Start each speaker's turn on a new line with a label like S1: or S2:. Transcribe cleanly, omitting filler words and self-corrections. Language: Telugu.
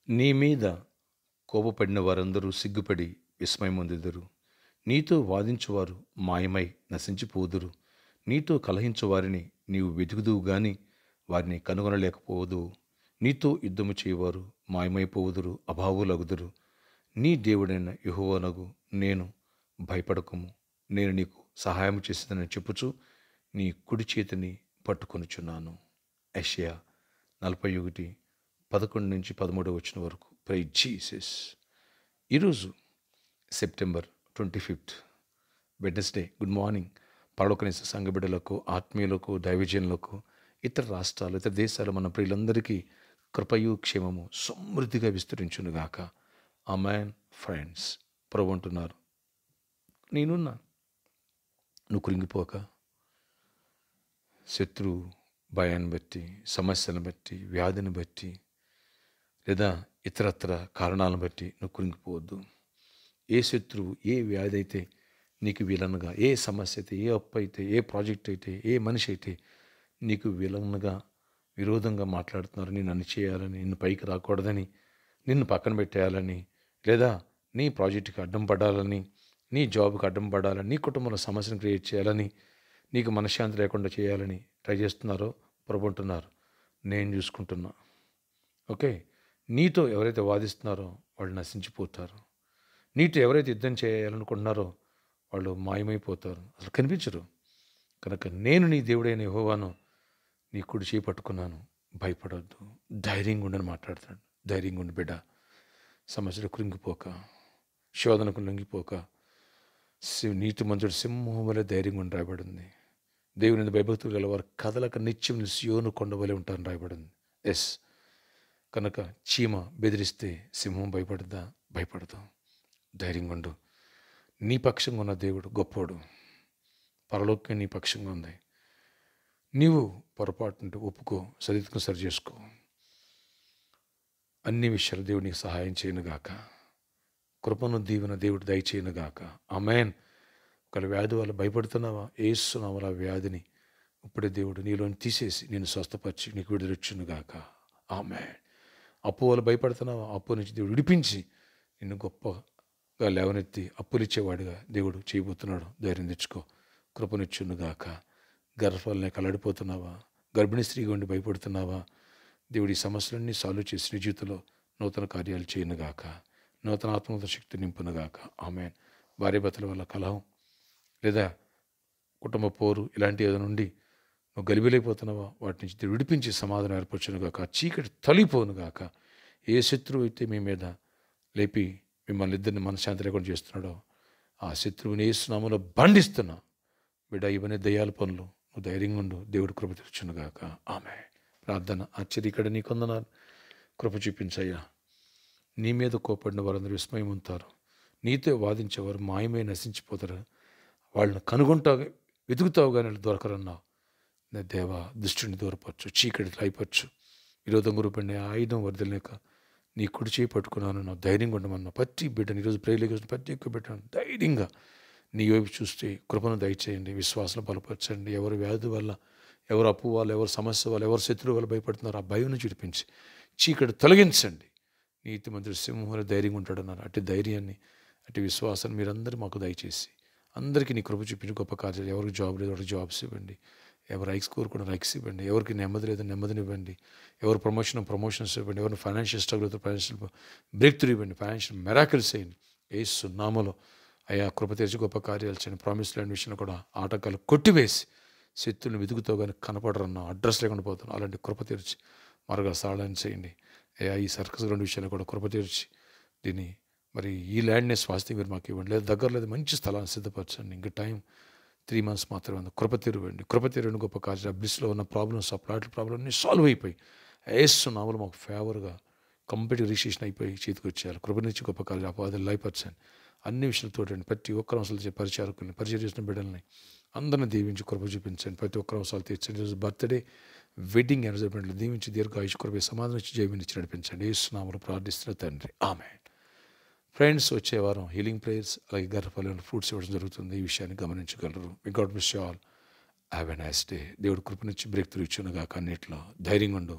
S1: నీ మీద కోపపడిన వారందరూ సిగ్గుపడి విస్మయమొందెదరు. నీతో వాదించువారు మాయమై నశించిపోదురు. నీతో కలహించు వారిని నీవు వెతుకుదువు గాని వారిని కనుగొనలేకపోదువు. నీతో యుద్ధము చేయవారు మాయమైపోవుదురు, అభావులగుదురు. నీ దేవుడైన యెహోవానగు నేను భయపడకుము. నేను నీకు సహాయం చేసేదనని చెప్పుచు నీ కుడి చేతిని పట్టుకొనుచున్నాను. యెషయా 41:11-13 వరకు. Praise Jesus. ఈరోజు సెప్టెంబర్ 25 వెడ్నెస్డే. Good morning. పరలోకనేసే సంఘ బిడ్డలకు, ఆత్మీయులకు, దైవజనులకు, ఇతర రాష్ట్రాలు, ఇతర దేశాలు మన ప్రియులందరికీ కృపయు క్షేమము సమృద్ధిగా విస్తరించునుగాక. ఆమేన్. ఫ్రెండ్స్, ప్రభు అంటున్నారు, నేనున్నా, నువ్వు కృంగిపోక. శత్రువు భయాన్ని బట్టి, సమస్యలను బట్టి, వ్యాధిని బట్టి, లేదా ఇతరత్ర కారణాలను బట్టి నువ్వు కృంగిపోవద్దు. ఏ శత్రువు, ఏ వ్యాధి అయితే నీకు విలన్గా, ఏ సమస్య అయితే, ఏ అప్పు అయితే, ఏ ప్రాజెక్ట్ అయితే, ఏ మనిషి అయితే నీకు విలన్గా, విరోధంగా మాట్లాడుతున్నారు, నిన్ను అన్ని చేయాలని, నిన్ను పైకి రాకూడదని, నిన్ను పక్కన పెట్టేయాలని, లేదా నీ ప్రాజెక్టుకి అడ్డం పడాలని, నీ జాబ్కి అడ్డం పడాలని, నీ కుటుంబంలో సమస్యను క్రియేట్ చేయాలని, నీకు మనశ్శాంతి లేకుండా చేయాలని ట్రై చేస్తున్నారో ప్రభు అంటున్నారు, నేను చూసుకుంటున్నా. ఓకే, నీతో ఎవరైతే వాదిస్తున్నారో వాళ్ళు నశించిపోతారు. నీతో ఎవరైతే యుద్ధం చేయాలనుకుంటున్నారో వాళ్ళు మాయమైపోతారు, అసలు కనిపించరు. కనుక నేను నీ దేవుడైన యెహోవాను, నీ కుడి చేయి పట్టుకున్నాను, భయపడొద్దు, ధైర్యంగా ఉండని మాట్లాడుతాడు. ధైర్యంగా ఉండి బిడ్డ, సమస్యలు కృంగిపోక, శోధనకు లొంగిపోక, నీతిమంతుడు సింహం వలె ధైర్యంగా ఉండి రాయబడింది. దేవుని భయభక్తులు గలవారు కదలక నిత్యం సియోను కొండ వలె ఉంటారని రాయబడింది. ఎస్, కనుక చీమ బెదిరిస్తే సింహం భయపడదా? భయపడతాం. ధైర్యంగా ఉండు. నీ పక్షంగా ఉన్న దేవుడు గొప్పోడు. పరలోకం నీ పక్షంగా ఉంది. నీవు పొరపాటు ఒప్పుకో, సరిదిద్దుకుని సరి చేసుకో. అన్ని విషయాలు దేవుడు నీకు సహాయం చేయనుగాక. కృపను దీవెన దేవుడు దయచేయనుగాక. ఆమేన్. ఒకవేళ వ్యాధి వల్ల భయపడుతున్నావా? యేసునామమున ఆ వ్యాధిని ఇప్పుడే దేవుడు నీలోని తీసేసి నేను స్వస్థపరిచి నీకు విడుదలొచ్చునుగాక. ఆమేన్. అప్పు వల్ల భయపడుతున్నావా? అప్పు నుంచి దేవుడు విడిపించి నిన్ను గొప్పగా లేవనెత్తి అప్పులిచ్చేవాడిగా దేవుడు చేయబోతున్నాడు. ధైర్యం తెచ్చుకో. కృపనిచ్చునుగాక. గర్భఫలనే కలడిపోతున్నావా? గర్భిణీ స్త్రీగా ఉండి భయపడుతున్నావా? దేవుడి సమస్యలన్నీ సాల్వ్ చేసి నీ జీవితంలో నూతన కార్యాలు చేయనుగాక. నూతన ఆత్మగత శక్తి నింపునుగాక. ఆమేన్. భార్యాభర్తల వల్ల కలహం లేదా కుటుంబ పోరు ఇలాంటి ఏదో నుండి నువ్వు గలిబిలైపోతున్నావా? వాటి నుంచి విడిపించి సమాధానం ఏర్పరచునుగాక. చీకటి తొలిపోనుగాక. ఏ శత్రువు అయితే మీ మీద లేపి మిమ్మల్ని ఇద్దరిని మనశ్శాంతి లేకుండా చేస్తున్నాడో ఆ శత్రువుని యేసు నామములో బంధిస్తున్నా. బిడ్డ, ఇవన్నీ దయ్యాల పనులు. నువ్వు ధైర్యంగా ఉండు. దేవుడు కృప తెచ్చునుగాక. ఆమేన్. ప్రార్థన. ఆశ్చర్య ఇక్కడ నీ కొందనాలు కృప చూపించయ్యా. నీ మీద కోపడిన వారందరూ విస్మయం ఉంటారు. నీతో వాదించేవారు మాయమై నశించిపోతారు. వాళ్ళని కనుగొంటావు, వెతుకుతావు కానీ వాళ్ళు దొరకరన్నావు. నా దేవా, దుష్టుని దూరపరచు, చీకటి అయిపోవచ్చు, విరోధం గురిపడిన ఆయుధం వరదలేక నీ కుడి చేయి పట్టుకున్నాను. నా ధైర్యంగా ఉండమన్నా. ప్రతి బిడ్డను ఈరోజు ప్రేయర్లోకి వచ్చిన ప్రతి ఒక్క బిడ్డను ధైర్యంగా నీ వైపు చూస్తే కృపను దయచేయండి, విశ్వాసం బలపరచండి. ఎవరు వ్యాధి వల్ల, ఎవరు అప్పు వల్ల, ఎవరు సమస్య వల్ల, ఎవరు శత్రువు వల్ల భయపడుతున్నారు ఆ భయం విడిపించి చీకటి తొలగించండి. నీతిమంతుడు సింహంలో ధైర్యంగా ఉంటాడన్నారు. అటు ధైర్యాన్ని, అటు విశ్వాసాన్ని మీరందరూ మాకు దయచేసి అందరికీ నీ కృప చూపించి గొప్ప కార్యాలు. ఎవరికి జాబ్ లేదు ఎవరికి జాబ్స్ ఇవ్వండి. ఎవరు రైక్స్ కోరుకున్న రైక్స్ ఇవ్వండి. ఎవరికి నెమ్మది లేదు నెమ్మదిని ఇవ్వండి. ఎవరు ప్రమోషన్స్ ఇవ్వండి. ఎవరిని ఫైనాన్షియల్ స్ట్రగుల్ అయితే ఫైనాన్షియల్ బ్రేక్ త్రూ ఇవ్వండి. ఫైనాన్షియల్ మెరాకిల్స్ అయ్యండి. యేసు నామములో అయ్యా కృప తెరిచి గొప్ప కార్యాలు చేయండి. ప్రామిస్ ల్యాండ్ విషయంలో కూడా ఆటంకాలు కొట్టివేసి శత్రువుని వెతుకుతో కానీ కనపడరన్నా, అడ్రస్ లేకుండా పోతాను. అలాంటి కృప తెరిచి మరొక సహాయం చేయండి. అయ్యా ఈ సర్కస్ గ్రౌండ్ విషయంలో కూడా కృప తెరిచి దీన్ని మరి ఈ ల్యాండ్ని స్వాస్థ్యం మీరు మాకు ఇవ్వండి. లేదా దగ్గర లేదు మంచి స్థలాన్ని సిద్ధపరచండి. ఇంకా టైం 3 months మాత్రమే ఉంది. కృప తెరవండి. కృప తెరవండి. గొప్ప కార్యాలు. బ్లిస్లో ఉన్న ప్రాబ్లమ్స్, ఆ ప్లాట్ల ప్రాబ్లమ్ని సాల్వ్ అయిపోయి యేసు నామములో మాకు ఫేవర్గా కంప్లీట్ రిజిస్ట్రేషన్ అయిపోయి చేతికి వచ్చేయాలి. కృప నుంచి గొప్ప కార్యాలు అపాధలు లైపరచండి. అన్ని విషయాలతో ప్రతి ఒక్కరు అవసరాలు పరిచారకుల్ని, పరిచయం చేసిన బిడ్డల్ని అందరిని దీవించి కృప చూపించండి. ప్రతి ఒక్కరు అవసరాలు తీర్చండి. ఈరోజు బర్త్డే, వెడ్డింగ్ యానివర్సరీ దీవించి దీర్ఘాయుష్ కృప సమాధానం ఇచ్చి జీవించి నడిపించండి. యేసు నామములో ప్రార్థిస్తున్న తండ్రి, ఆమేన్. ఫ్రెండ్స్, వచ్చే వారం హీలింగ్ ప్రేయర్స్ అలాగే గర్భఫలం ఫ్రూట్స్ ఇవ్వడం జరుగుతుంది. ఈ విషయాన్ని గమనించగలరు. We God bless you all. Have a nice day. దేవుడు కృప నుంచి బ్రేక్ త్రూ ఇచ్చునుగాక. అన్నిట్లో ధైర్యంగా ఉండు.